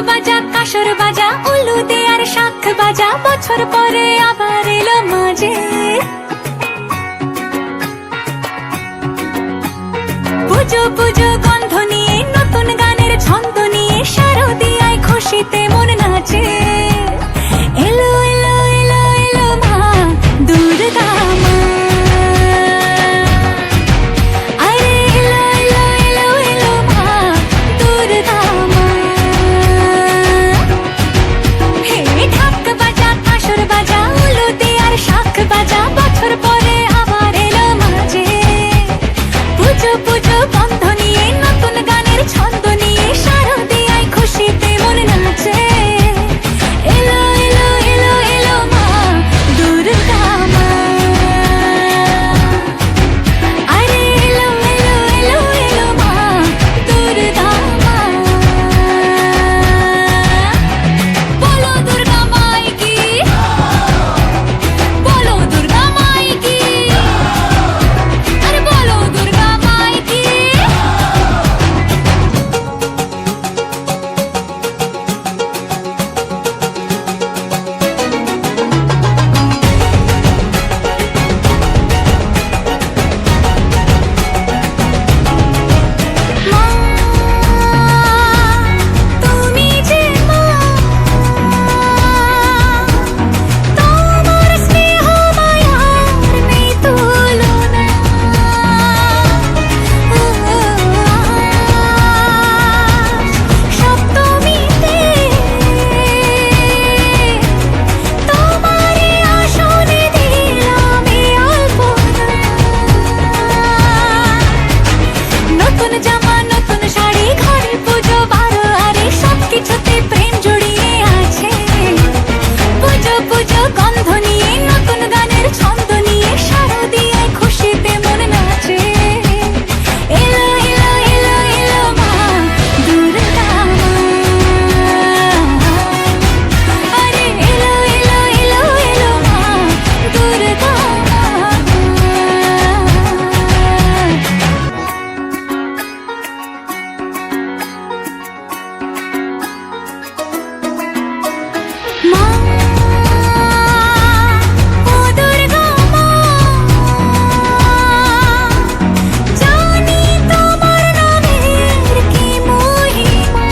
বাজা কাসর বাজা উলু দে আর শাখ বাজা, বছর পরে আবার এলো মাঝে। পুজো পুজো গন্ধ নিয়ে নতুন গানের ছন্দ নিয়ে শারদিয়ায় খুশিতে মন নাচে। এলো এলো এলো এলো মা দুর্গা মা, আরে এলো এলো এলো এলো মা দুর্গা মা। হে ঢাক বাজা কাসর বাজা উলু দে আর শাখ বাজা, বছর পরে আবার এলো মাঝে। পুজো পুজো গন্ধ নিয়ে নতুন গানের ছন্দ নিয়ে শারদিয়ায় খুশিতে মন নাচে। এলো এলো এলো এলো মা দুর্গা মা, আরে এলো এলো এলো এলো মা দুর্গা মা। বলো দুর্গা মাই কি, বলো দুর্গা মাই কি, আরে বলো দুর্গা মাই কি। মা তুমি যে মা, তোমার স্নেহ মায়ার নেই তুলনা। সপ্তমীতে তোমারে আসনে দিলাম এই অল্পনা। নতুন জামা নতুন শাড়ি ঘরে পুজো বারো আরে সবকিছুতে প্রেম জড়িয়ে আছে। পুজো পুজো গন্ধ নিয়ে নতুন গানের ছন্দ নিয়ে শারদিয়ায় খুশিতে মন নাচে। এলো এলো এলো এলো মা দুর্গা মা, আরে এলো এলো এলো এলো মা দুর্গা মা। মা ও দুর্গা মা, জানি তোমার নামের কি মহিমা।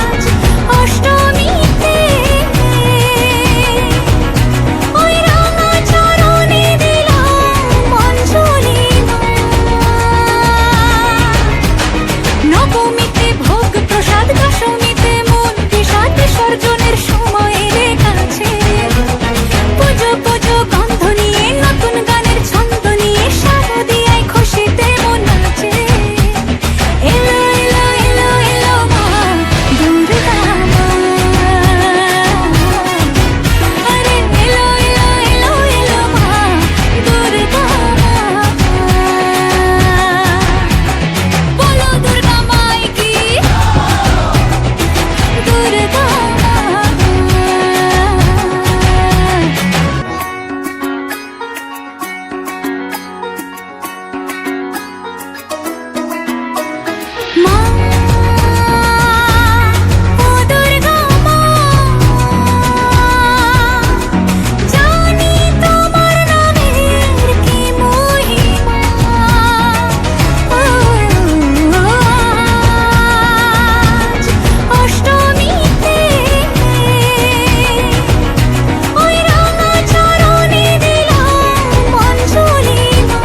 আজ অষ্টমীতে ওই রাঙা চরণে দিলাম অঞ্জলি মা। নবমীতে ভোগ প্রসাদ, দশমীতে মন বিষাদ বিসর্জনের সময় এলে কাছে। পুজো পুজো গন্ধ নিয়ে নতুন গানের ছন্দ নিয়ে শারদিয়ায় খুশিতে মন নাচে। এলো এলো এলো এলো মা দুর্গা মা, আরে এলো এলো এলো এলো মা দুর্গা মা। বলো দুর্গা মাই কি, দুর্গা মা। মা ও দুর্গা মা, জানি তোমার নামের কি মহিমা। আজ অষ্টমীতে ওই রাঙা চরণে দিলাম অঞ্জলি মা।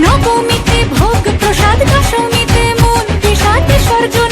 নবমীতে ভোগ প্রসাদ, দশমীতে মন বিষাদ বিসর্জন